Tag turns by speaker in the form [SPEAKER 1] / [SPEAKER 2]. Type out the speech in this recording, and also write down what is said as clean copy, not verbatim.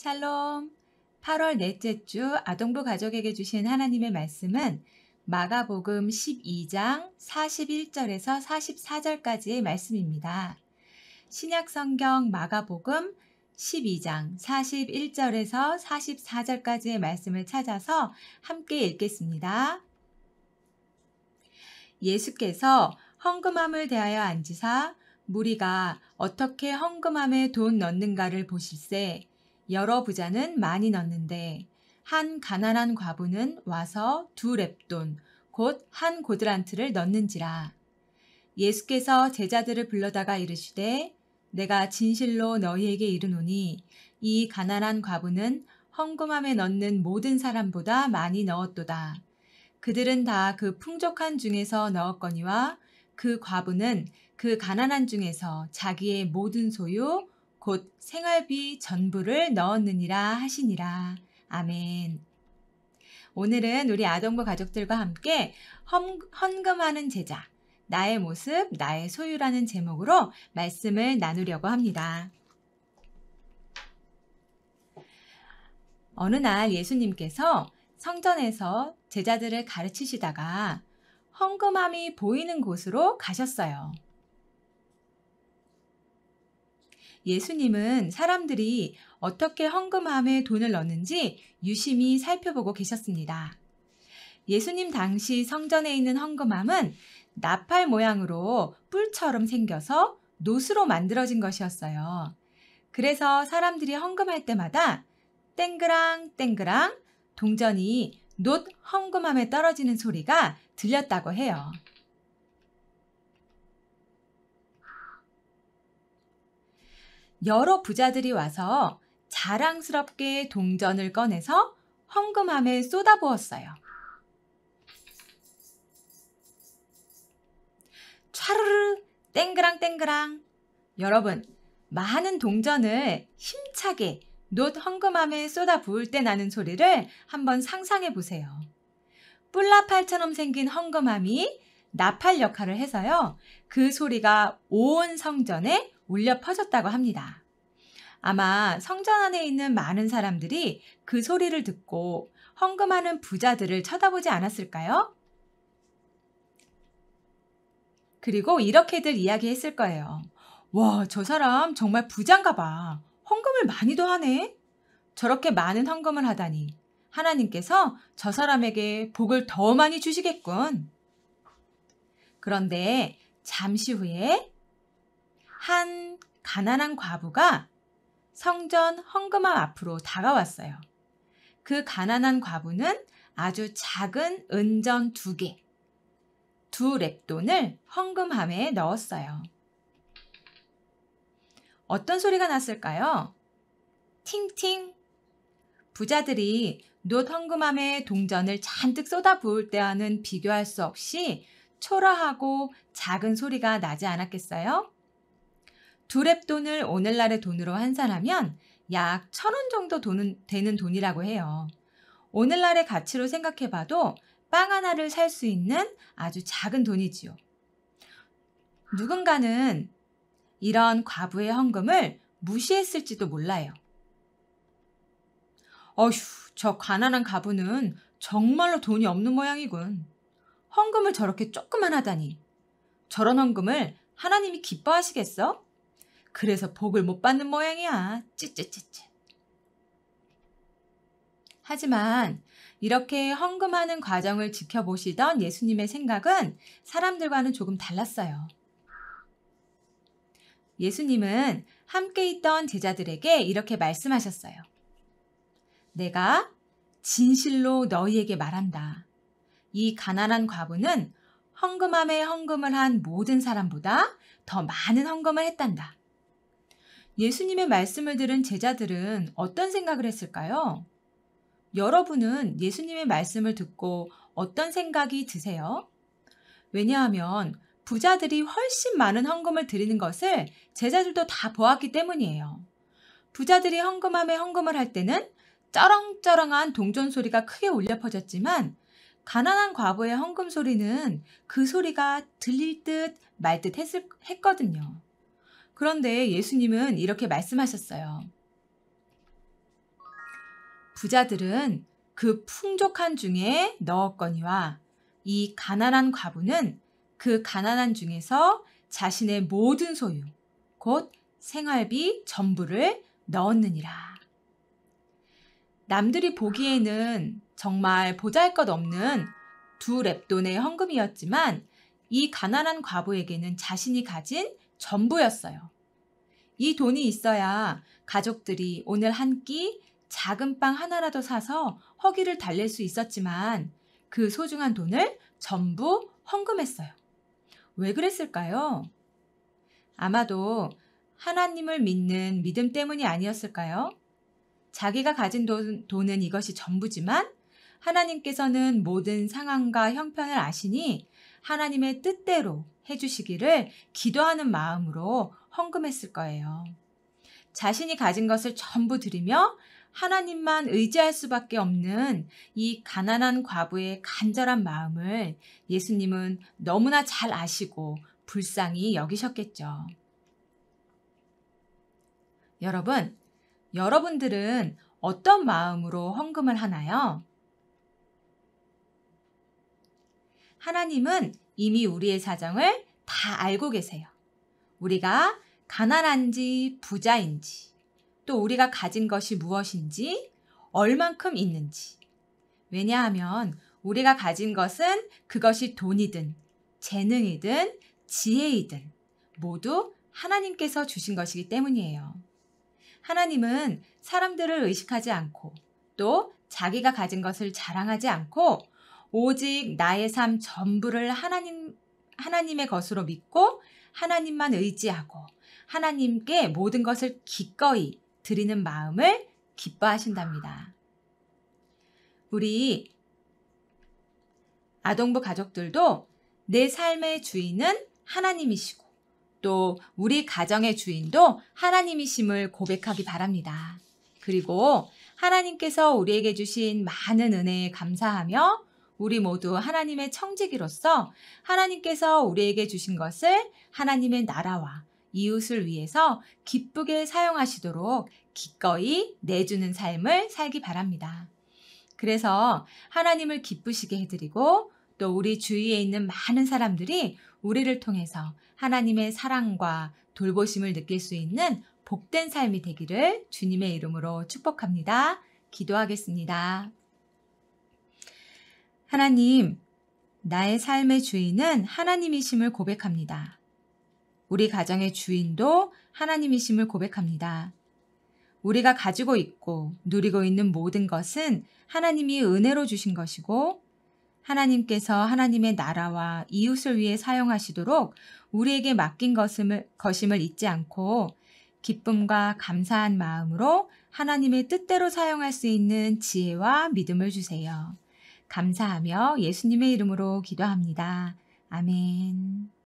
[SPEAKER 1] 샬롬. 8월 넷째 주 아동부 가족에게 주신 하나님의 말씀은 마가복음 12장 41절에서 44절까지의 말씀입니다. 신약성경 마가복음 12장 41절에서 44절까지의 말씀을 찾아서 함께 읽겠습니다. 예수께서 헌금함을 대하여 앉으사 무리가 어떻게 헌금함에 돈 넣는가를 보실세 여러 부자는 많이 넣는데 한 가난한 과부는 와서 2렙돈 곧 한 고드란트를 넣는지라. 예수께서 제자들을 불러다가 이르시되 내가 진실로 너희에게 이르노니 이 가난한 과부는 헌금함에 넣는 모든 사람보다 많이 넣었도다. 그들은 다 그 풍족한 중에서 넣었거니와 그 과부는 그 가난한 중에서 자기의 모든 소유 곧 생활비 전부를 넣었느니라 하시니라. 아멘. 오늘은 우리 아동부 가족들과 함께 헌금하는 제자, 나의 모습, 나의 소유라는 제목으로 말씀을 나누려고 합니다. 어느 날 예수님께서 성전에서 제자들을 가르치시다가 헌금함이 보이는 곳으로 가셨어요. 예수님은 사람들이 어떻게 헌금함에 돈을 넣는지 유심히 살펴보고 계셨습니다. 예수님 당시 성전에 있는 헌금함은 나팔 모양으로 뿔처럼 생겨서 놋으로 만들어진 것이었어요. 그래서 사람들이 헌금할 때마다 땡그랑 땡그랑 동전이 놋 헌금함에 떨어지는 소리가 들렸다고 해요. 여러 부자들이 와서 자랑스럽게 동전을 꺼내서 헌금함에 쏟아부었어요. 촤르르 땡그랑 땡그랑. 여러분, 많은 동전을 힘차게 놋 헌금함에 쏟아부을 때 나는 소리를 한번 상상해 보세요. 뿔나팔처럼 생긴 헌금함이 나팔 역할을 해서요. 그 소리가 온 성전에 울려 퍼졌다고 합니다. 아마 성전 안에 있는 많은 사람들이 그 소리를 듣고 헌금하는 부자들을 쳐다보지 않았을까요? 그리고 이렇게들 이야기했을 거예요. 와, 저 사람 정말 부자인가 봐. 헌금을 많이도 하네. 저렇게 많은 헌금을 하다니 하나님께서 저 사람에게 복을 더 많이 주시겠군. 그런데 잠시 후에 한 가난한 과부가 성전 헌금함 앞으로 다가왔어요. 그 가난한 과부는 아주 작은 은전 2개, 2렙돈을 헌금함에 넣었어요. 어떤 소리가 났을까요? 팅팅. 부자들이 놋 헌금함에 동전을 잔뜩 쏟아부을 때와는 비교할 수 없이 초라하고 작은 소리가 나지 않았겠어요? 2렙돈을 오늘날의 돈으로 환산하면 약 1,000원 정도 되는 돈이라고 해요. 오늘날의 가치로 생각해봐도 빵 하나를 살 수 있는 아주 작은 돈이지요. 누군가는 이런 과부의 헌금을 무시했을지도 몰라요. 어휴, 저 가난한 과부는 정말로 돈이 없는 모양이군. 헌금을 저렇게 조그만 하다니. 저런 헌금을 하나님이 기뻐하시겠어? 그래서 복을 못 받는 모양이야. 찌찌찌찌. 하지만 이렇게 헌금하는 과정을 지켜보시던 예수님의 생각은 사람들과는 조금 달랐어요. 예수님은 함께 있던 제자들에게 이렇게 말씀하셨어요. 내가 진실로 너희에게 말한다. 이 가난한 과부는 헌금함에 헌금을 한 모든 사람보다 더 많은 헌금을 했단다. 예수님의 말씀을 들은 제자들은 어떤 생각을 했을까요? 여러분은 예수님의 말씀을 듣고 어떤 생각이 드세요? 왜냐하면 부자들이 훨씬 많은 헌금을 드리는 것을 제자들도 다 보았기 때문이에요. 부자들이 헌금함에 헌금을 할 때는 쩌렁쩌렁한 동전 소리가 크게 울려 퍼졌지만 가난한 과부의 헌금 소리는 그 소리가 들릴 듯 말 듯 했거든요. 그런데 예수님은 이렇게 말씀하셨어요. 부자들은 그 풍족한 중에 넣었거니와 이 가난한 과부는 그 가난한 중에서 자신의 모든 소유, 곧 생활비 전부를 넣었느니라. 남들이 보기에는 정말 보잘것없는 2렙돈의 헌금이었지만 이 가난한 과부에게는 자신이 가진 전부였어요. 이 돈이 있어야 가족들이 오늘 한 끼 작은 빵 하나라도 사서 허기를 달랠 수 있었지만 그 소중한 돈을 전부 헌금했어요. 왜 그랬을까요? 아마도 하나님을 믿는 믿음 때문이 아니었을까요? 자기가 가진 돈은 이것이 전부지만 하나님께서는 모든 상황과 형편을 아시니 하나님의 뜻대로 해주시기를 기도하는 마음으로 헌금했을 거예요. 자신이 가진 것을 전부 드리며 하나님만 의지할 수밖에 없는 이 가난한 과부의 간절한 마음을 예수님은 너무나 잘 아시고 불쌍히 여기셨겠죠. 여러분, 여러분들은 어떤 마음으로 헌금을 하나요? 하나님은 이미 우리의 사정을 다 알고 계세요. 우리가 가난한지 부자인지, 또 우리가 가진 것이 무엇인지, 얼만큼 있는지. 왜냐하면 우리가 가진 것은 그것이 돈이든 재능이든 지혜이든 모두 하나님께서 주신 것이기 때문이에요. 하나님은 사람들을 의식하지 않고 또 자기가 가진 것을 자랑하지 않고 오직 나의 삶 전부를 하나님의 것으로 믿고 하나님만 의지하고 하나님께 모든 것을 기꺼이 드리는 마음을 기뻐하신답니다. 우리 아동부 가족들도 내 삶의 주인은 하나님이시고 또 우리 가정의 주인도 하나님이심을 고백하기 바랍니다. 그리고 하나님께서 우리에게 주신 많은 은혜에 감사하며 우리 모두 하나님의 청지기로서 하나님께서 우리에게 주신 것을 하나님의 나라와 이웃을 위해서 기쁘게 사용하시도록 기꺼이 내주는 삶을 살기 바랍니다. 그래서 하나님을 기쁘시게 해드리고 또 우리 주위에 있는 많은 사람들이 우리를 통해서 하나님의 사랑과 돌보심을 느낄 수 있는 복된 삶이 되기를 주님의 이름으로 축복합니다. 기도하겠습니다. 하나님, 나의 삶의 주인은 하나님이심을 고백합니다. 우리 가정의 주인도 하나님이심을 고백합니다. 우리가 가지고 있고 누리고 있는 모든 것은 하나님이 은혜로 주신 것이고 하나님께서 하나님의 나라와 이웃을 위해 사용하시도록 우리에게 맡긴 것임을 잊지 않고 기쁨과 감사한 마음으로 하나님의 뜻대로 사용할 수 있는 지혜와 믿음을 주세요. 감사하며 예수님의 이름으로 기도합니다. 아멘.